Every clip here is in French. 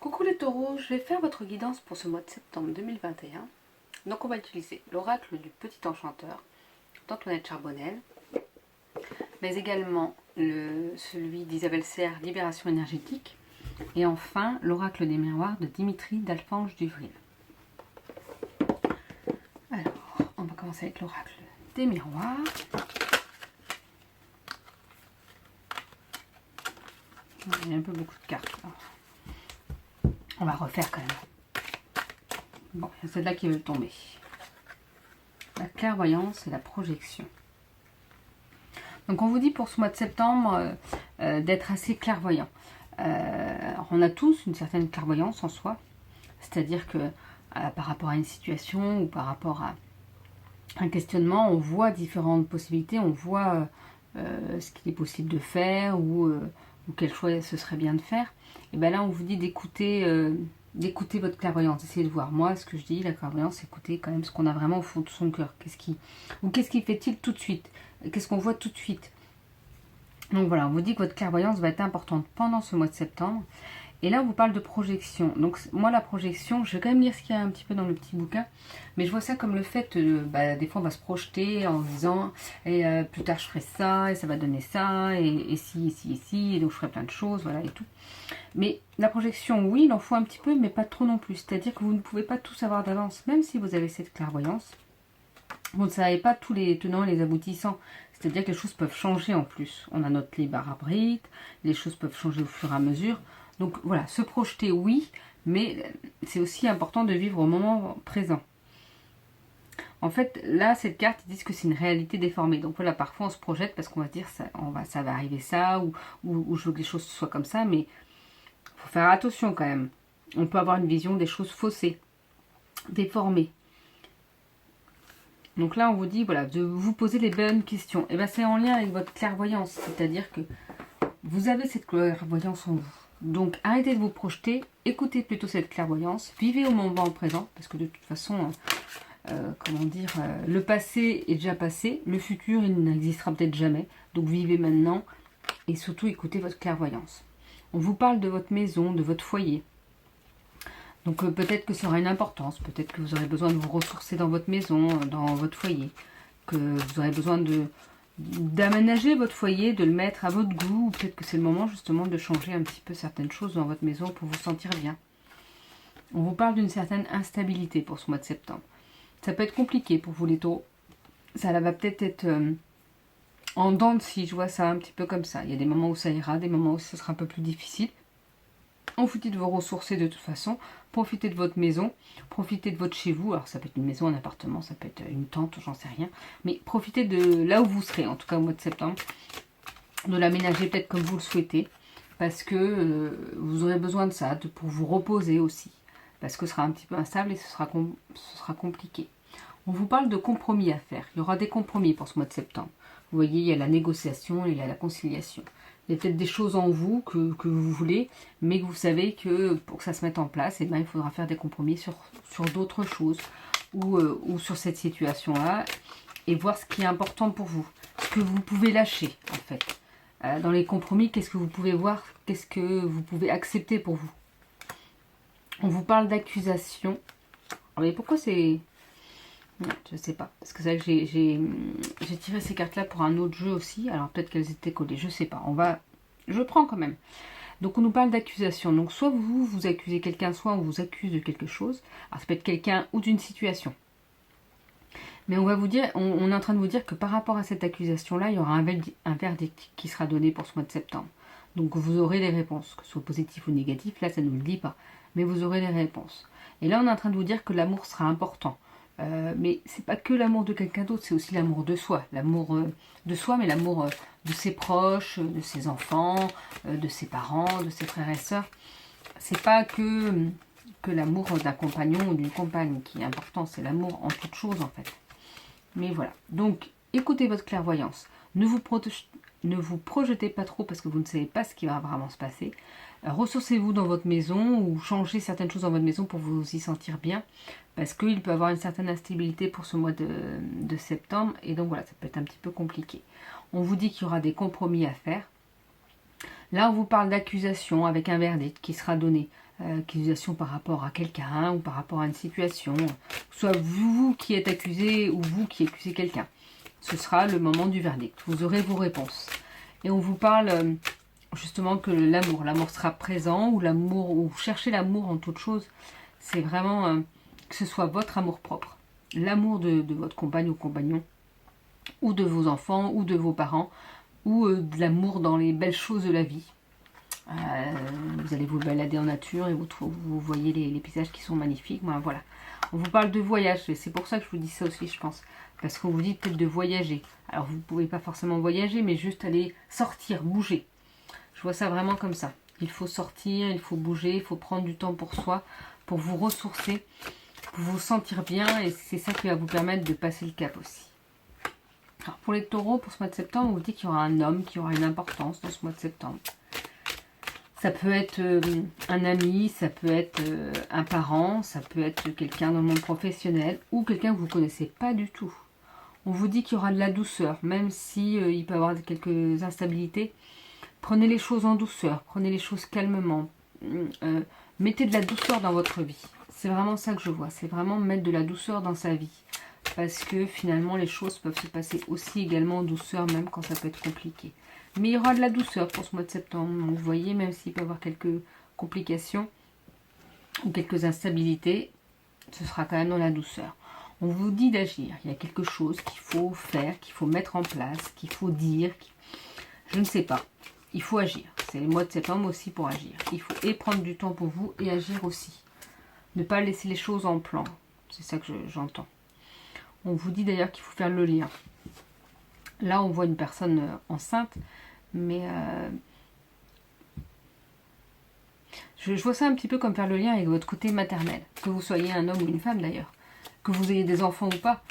Coucou les taureaux, je vais faire votre guidance pour ce mois de septembre 2021. Donc on va utiliser l'oracle du petit enchanteur d'Antoinette Charbonnel, mais également celui d'Isabelle Serre, Libération énergétique, et enfin l'oracle des miroirs de Dimitri d'Alphonse Duvril. Alors, on va commencer avec l'oracle des miroirs. Il y a un peu beaucoup de cartes. Alors, on va refaire quand même. Bon, il y a celle-là qui veut tomber. La clairvoyance et la projection. Donc on vous dit pour ce mois de septembre d'être assez clairvoyant. On a tous une certaine clairvoyance en soi. C'est-à-dire que par rapport à une situation ou par rapport à un questionnement, on voit différentes possibilités, on voit ce qu'il est possible de faire ou quel choix ce serait bien de faire. Et bien là, on vous dit d'écouter votre clairvoyance, d'essayer de voir. Moi, ce que je dis, la clairvoyance, c'est écouter quand même ce qu'on a vraiment au fond de son cœur. Qu'est-ce qui fait-il tout de suite? Qu'est-ce qu'on voit tout de suite? Donc voilà, on vous dit que votre clairvoyance va être importante pendant ce mois de septembre. Et là, on vous parle de projection. Donc moi, la projection, je vais quand même lire ce qu'il y a un petit peu dans le petit bouquin. Mais je vois ça comme le fait, des fois, on va se projeter en disant et plus tard, je ferai ça, et ça va donner ça, et si, et donc je ferai plein de choses, voilà, et tout. Mais la projection, oui, il en faut un petit peu, mais pas trop non plus. C'est-à-dire que vous ne pouvez pas tout savoir d'avance, même si vous avez cette clairvoyance. Vous ne savez pas tous les tenants et les aboutissants. C'est-à-dire que les choses peuvent changer en plus. On a notre libre arbitre, les choses peuvent changer au fur et à mesure. Donc voilà, se projeter, oui, mais c'est aussi important de vivre au moment présent. En fait, là, cette carte, ils disent que c'est une réalité déformée. Donc voilà, parfois on se projette parce qu'on va se dire, ça va arriver ça, ou je veux que les choses soient comme ça, mais il faut faire attention quand même. On peut avoir une vision des choses faussées, déformées. Donc là, on vous dit, voilà, de vous poser les bonnes questions. Et bien, c'est en lien avec votre clairvoyance, c'est-à-dire que vous avez cette clairvoyance en vous. Donc, arrêtez de vous projeter, écoutez plutôt cette clairvoyance, vivez au moment présent, parce que de toute façon, le passé est déjà passé, le futur, il n'existera peut-être jamais. Donc, vivez maintenant et surtout écoutez votre clairvoyance. On vous parle de votre maison, de votre foyer. Donc peut-être que ça aura une importance, peut-être que vous aurez besoin de vous ressourcer dans votre maison, dans votre foyer, que vous aurez besoin d'aménager votre foyer, de le mettre à votre goût, ou peut-être que c'est le moment justement de changer un petit peu certaines choses dans votre maison pour vous sentir bien. On vous parle d'une certaine instabilité pour ce mois de septembre. Ça peut être compliqué pour vous les taureaux. Ça va peut-être être en dents de scie, je vois ça un petit peu comme ça. Il y a des moments où ça ira, des moments où ce sera un peu plus difficile. On vous dit de vous ressourcer de toute façon, profitez de votre maison, profitez de votre chez vous, alors ça peut être une maison, un appartement, ça peut être une tente, j'en sais rien, mais profitez de là où vous serez, en tout cas au mois de septembre, de l'aménager peut-être comme vous le souhaitez, parce que vous aurez besoin de ça, pour vous reposer aussi, parce que ce sera un petit peu instable et ce sera compliqué. On vous parle de compromis à faire, il y aura des compromis pour ce mois de septembre. Vous voyez, il y a la négociation et il y a la conciliation. Il y a peut-être des choses en vous que vous voulez, mais que vous savez que pour que ça se mette en place, eh bien, il faudra faire des compromis sur d'autres choses ou sur cette situation-là et voir ce qui est important pour vous, ce que vous pouvez lâcher en fait. Dans les compromis, qu'est-ce que vous pouvez voir, qu'est-ce que vous pouvez accepter pour vous. On vous parle d'accusation. Mais pourquoi c'est... Je sais pas, parce que c'est vrai que j'ai tiré ces cartes là pour un autre jeu aussi, alors peut-être qu'elles étaient collées, je sais pas, je prends quand même. Donc on nous parle d'accusation, donc soit vous accusez quelqu'un, soit on vous accuse de quelque chose, alors ça peut être quelqu'un ou d'une situation. Mais on va vous dire, on est en train de vous dire que par rapport à cette accusation là, il y aura un verdict qui sera donné pour ce mois de septembre. Donc vous aurez les réponses, que ce soit positif ou négatif, là ça ne nous le dit pas, mais vous aurez les réponses. Et là on est en train de vous dire que l'amour sera important. Mais c'est pas que l'amour de quelqu'un d'autre, c'est aussi l'amour de soi. L'amour de soi, mais l'amour de ses proches, de ses enfants, de ses parents, de ses frères et sœurs. C'est pas que l'amour d'un compagnon ou d'une compagne qui est important, c'est l'amour en toute chose en fait. Mais voilà. Donc, écoutez votre clairvoyance. Ne vous projetez pas trop parce que vous ne savez pas ce qui va vraiment se passer. Ressourcez-vous dans votre maison ou changez certaines choses dans votre maison pour vous y sentir bien. Parce qu'il peut y avoir une certaine instabilité pour ce mois de septembre. Et donc voilà, ça peut être un petit peu compliqué. On vous dit qu'il y aura des compromis à faire. Là, on vous parle d'accusation avec un verdict qui sera donné. Accusation par rapport à quelqu'un ou par rapport à une situation. Soit vous qui êtes accusé ou vous qui accusez quelqu'un. Ce sera le moment du verdict. Vous aurez vos réponses. Et on vous parle justement que l'amour sera présent, ou l'amour, ou chercher l'amour en toute chose. C'est vraiment que ce soit votre amour propre. L'amour de votre compagne ou compagnon, ou de vos enfants, ou de vos parents, ou de l'amour dans les belles choses de la vie. Vous allez vous balader en nature et vous voyez les paysages qui sont magnifiques. Voilà. On vous parle de voyage, et c'est pour ça que je vous dis ça aussi, je pense. Parce qu'on vous dit peut-être de voyager. Alors vous ne pouvez pas forcément voyager, mais juste aller sortir, bouger. Je vois ça vraiment comme ça. Il faut sortir, il faut bouger, il faut prendre du temps pour soi, pour vous ressourcer, pour vous sentir bien, et c'est ça qui va vous permettre de passer le cap aussi. Alors pour les taureaux, pour ce mois de septembre, on vous dit qu'il y aura un homme qui aura une importance dans ce mois de septembre. Ça peut être un ami, ça peut être un parent, ça peut être quelqu'un dans le monde professionnel, ou quelqu'un que vous ne connaissez pas du tout. On vous dit qu'il y aura de la douceur, même si il peut y avoir quelques instabilités. Prenez les choses en douceur, prenez les choses calmement. Mettez de la douceur dans votre vie. C'est vraiment ça que je vois, c'est vraiment mettre de la douceur dans sa vie. Parce que finalement, les choses peuvent se passer aussi également en douceur, même quand ça peut être compliqué. Mais il y aura de la douceur pour ce mois de septembre. Donc, vous voyez, même s'il peut y avoir quelques complications ou quelques instabilités, ce sera quand même dans la douceur. On vous dit d'agir. Il y a quelque chose qu'il faut faire, qu'il faut mettre en place, qu'il faut dire. Je ne sais pas. Il faut agir. C'est le mois de septembre aussi pour agir. Il faut et prendre du temps pour vous et agir aussi. Ne pas laisser les choses en plan. C'est ça que j'entends. On vous dit d'ailleurs qu'il faut faire le lien. Là, on voit une personne enceinte, mais je vois ça un petit peu comme faire le lien avec votre côté maternel. Que vous soyez un homme ou une femme d'ailleurs. Que vous ayez des enfants ou pas.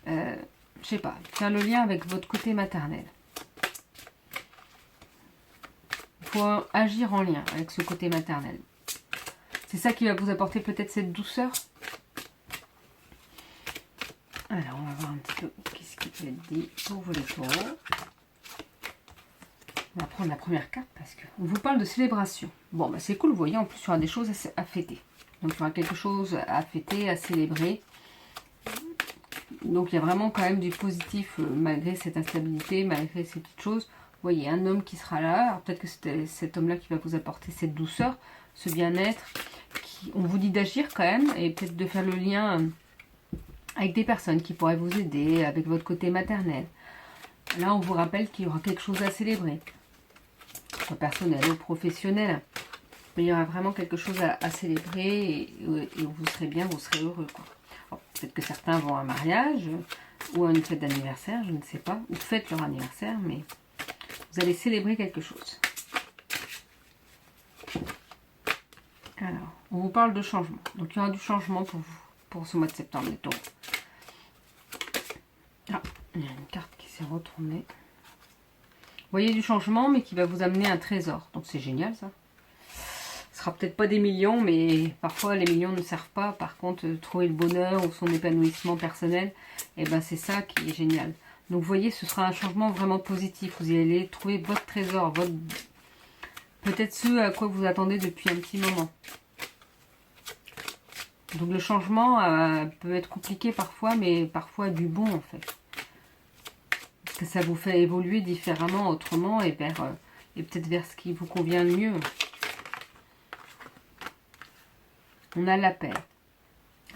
Je sais pas. Faire le lien avec votre côté maternel. Il faut agir en lien avec ce côté maternel. C'est ça qui va vous apporter peut-être cette douceur. Alors, on va voir un petit peu qu'est-ce qui peut être dit pour vous les taureaux. On va prendre la première carte parce qu'on vous parle de célébration. Bon, bah c'est cool, vous voyez, en plus, il y aura des choses à fêter. Donc, il y aura quelque chose à fêter, à célébrer. Donc, il y a vraiment quand même du positif malgré cette instabilité, malgré ces petites choses. Vous voyez, un homme qui sera là. Alors, peut-être que c'est cet homme-là qui va vous apporter cette douceur, ce bien-être. On vous dit d'agir quand même et peut-être de faire le lien avec des personnes qui pourraient vous aider, avec votre côté maternel. Là, on vous rappelle qu'il y aura quelque chose à célébrer, soit personnel ou professionnel. Mais il y aura vraiment quelque chose à célébrer et vous serez bien, vous serez heureux, quoi. Peut-être que certains vont à un mariage ou à une fête d'anniversaire, je ne sais pas, ou fêtent leur anniversaire, mais vous allez célébrer quelque chose. Alors, on vous parle de changement. Donc, il y aura du changement pour vous, pour ce mois de septembre, les taureaux. Ah, il y a une carte qui s'est retournée. Vous voyez du changement, mais qui va vous amener un trésor. Donc, c'est génial, ça. Ce sera peut-être pas des millions, mais parfois, les millions ne servent pas. Par contre, trouver le bonheur ou son épanouissement personnel, eh ben, c'est ça qui est génial. Donc, vous voyez, ce sera un changement vraiment positif. Vous allez trouver votre trésor, peut-être ce à quoi vous attendez depuis un petit moment. Donc le changement peut être compliqué parfois, mais parfois du bon en fait. Parce que ça vous fait évoluer différemment, autrement, et peut-être vers ce qui vous convient le mieux. On a l'appel.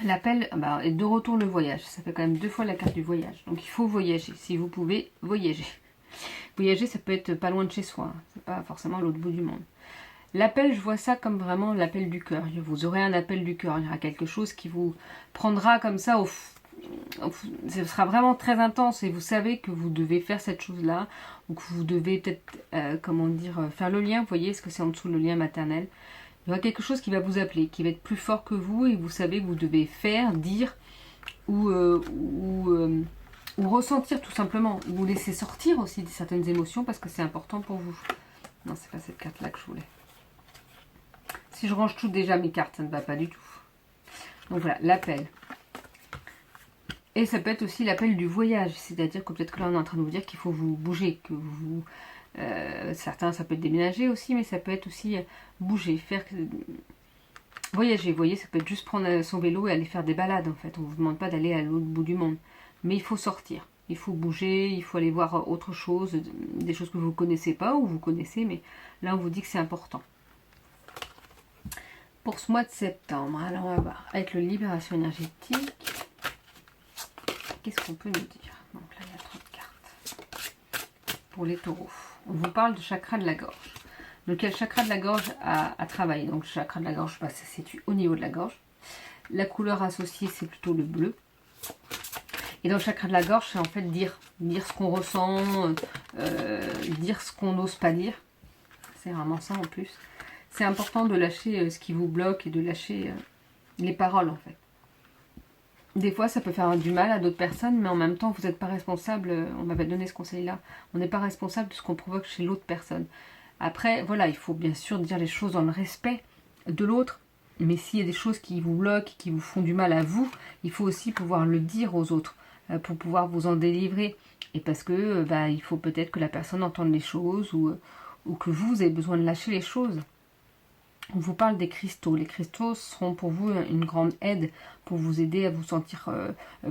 L'appel, est de retour le voyage. Ça fait quand même 2 fois la carte du voyage. Donc il faut voyager. Si vous pouvez, voyager. Voyager, ça peut être pas loin de chez soi. C'est pas forcément à l'autre bout du monde. L'appel, je vois ça comme vraiment l'appel du cœur. Vous aurez un appel du cœur. Il y aura quelque chose qui vous prendra comme ça. Ce sera vraiment très intense et vous savez que vous devez faire cette chose-là. Ou que vous devez peut-être, faire le lien. Vous voyez, est-ce que c'est en dessous le lien maternel? Il y aura quelque chose qui va vous appeler, qui va être plus fort que vous. Et vous savez que vous devez faire, dire ou ressentir tout simplement. Ou laisser sortir aussi certaines émotions parce que c'est important pour vous. Non, c'est pas cette carte-là que je voulais. Si je range tout déjà mes cartes, ça ne va pas du tout. Donc voilà, l'appel. Et ça peut être aussi l'appel du voyage. C'est-à-dire que peut-être que là, on est en train de vous dire qu'il faut vous bouger, que vous Certains, ça peut être déménager aussi, mais ça peut être aussi bouger, faire... Voyager, vous voyez, ça peut être juste prendre son vélo et aller faire des balades, en fait. On ne vous demande pas d'aller à l'autre bout du monde. Mais il faut sortir, il faut bouger, il faut aller voir autre chose, des choses que vous ne connaissez pas ou vous connaissez, mais là, on vous dit que c'est important. Pour ce mois de septembre, alors on va voir, avec le Libération énergétique, qu'est-ce qu'on peut nous dire? Donc là, il y a 3 cartes. Pour les taureaux, on vous parle du chakra de la gorge. Donc il y a le chakra de la gorge à travailler. Donc le chakra de la gorge, ça se situe au niveau de la gorge. La couleur associée, c'est plutôt le bleu. Et dans le chakra de la gorge, c'est en fait dire ce qu'on ressent, dire ce qu'on n'ose pas dire. C'est vraiment ça en plus. C'est important de lâcher ce qui vous bloque et de lâcher les paroles en fait. Des fois, ça peut faire du mal à d'autres personnes, mais en même temps, vous n'êtes pas responsable, on m'avait donné ce conseil-là, on n'est pas responsable de ce qu'on provoque chez l'autre personne. Après, voilà, il faut bien sûr dire les choses dans le respect de l'autre, mais s'il y a des choses qui vous bloquent, qui vous font du mal à vous, il faut aussi pouvoir le dire aux autres, pour pouvoir vous en délivrer. Et parce que, il faut peut-être que la personne entende les choses, ou que vous avez besoin de lâcher les choses. On vous parle des cristaux. Les cristaux seront pour vous une grande aide pour vous aider à vous sentir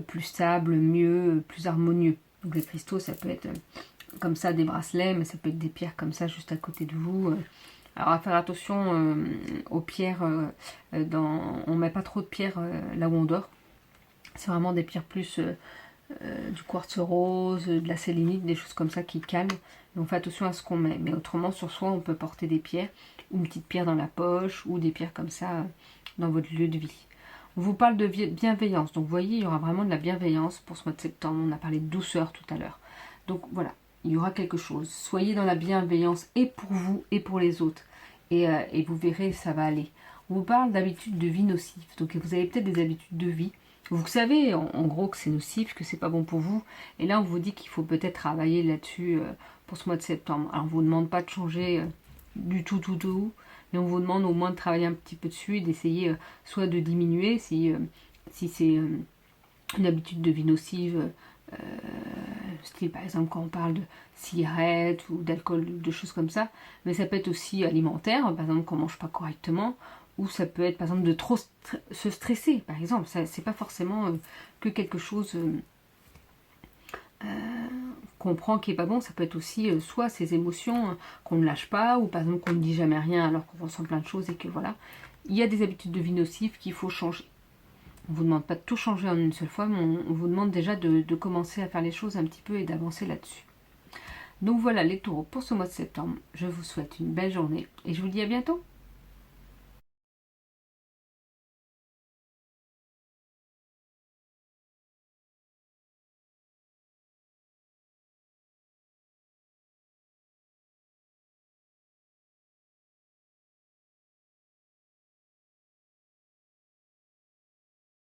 plus stable, mieux, plus harmonieux. Donc les cristaux, ça peut être comme ça des bracelets, mais ça peut être des pierres comme ça juste à côté de vous. Alors à faire attention aux pierres, on ne met pas trop de pierres là où on dort. C'est vraiment des pierres plus du quartz rose, de la sélénite, des choses comme ça qui calment. Et on fait attention à ce qu'on met. Mais autrement, sur soi, on peut porter des pierres, ou une petite pierre dans la poche, ou des pierres comme ça dans votre lieu de vie. On vous parle de bienveillance. Donc vous voyez, il y aura vraiment de la bienveillance pour ce mois de septembre. On a parlé de douceur tout à l'heure. Donc voilà, il y aura quelque chose. Soyez dans la bienveillance et pour vous et pour les autres. Et vous verrez, ça va aller. On vous parle d'habitudes de vie nocives. Donc vous avez peut-être des habitudes de vie. Vous savez en gros que c'est nocif, que c'est pas bon pour vous. Et là, on vous dit qu'il faut peut-être travailler là-dessus pour ce mois de septembre. Alors on ne vous demande pas de changer du tout, mais on vous demande au moins de travailler un petit peu dessus et d'essayer soit de diminuer si c'est une habitude de vie nocive, style par exemple quand on parle de cigarettes ou d'alcool, de choses comme ça, mais ça peut être aussi alimentaire, par exemple qu'on ne mange pas correctement, ou ça peut être par exemple de trop se stresser, par exemple. C'est pas forcément que quelque chose qu'on prend qui est pas bon, ça peut être aussi soit ces émotions qu'on ne lâche pas, ou par exemple qu'on ne dit jamais rien alors qu'on ressent plein de choses et que voilà. Il y a des habitudes de vie nocives qu'il faut changer. On ne vous demande pas de tout changer en une seule fois, mais on vous demande déjà de commencer à faire les choses un petit peu et d'avancer là-dessus. Donc voilà les taureaux pour ce mois de septembre. Je vous souhaite une belle journée et je vous dis à bientôt.